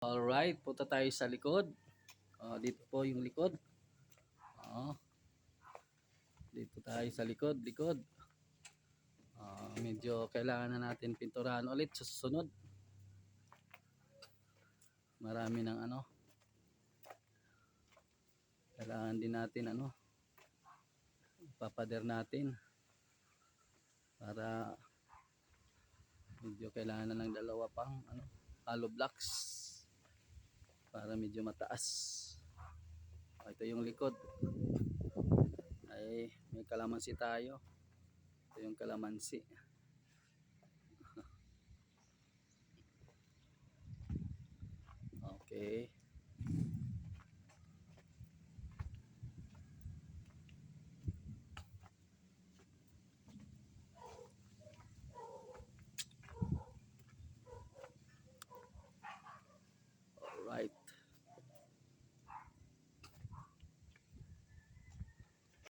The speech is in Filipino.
Alright, punta tayo sa likod. Dito po yung likod. Dito tayo sa likod. Medyo kailangan na natin pinturahan ulit sa susunod. Marami ng kailangan din natin papader natin para medyo kailangan na ng dalawa pang hollow blocks para medyo mataas. Ito yung likod. Ay may kalamansi tayo. Ito yung kalamansi. Okay.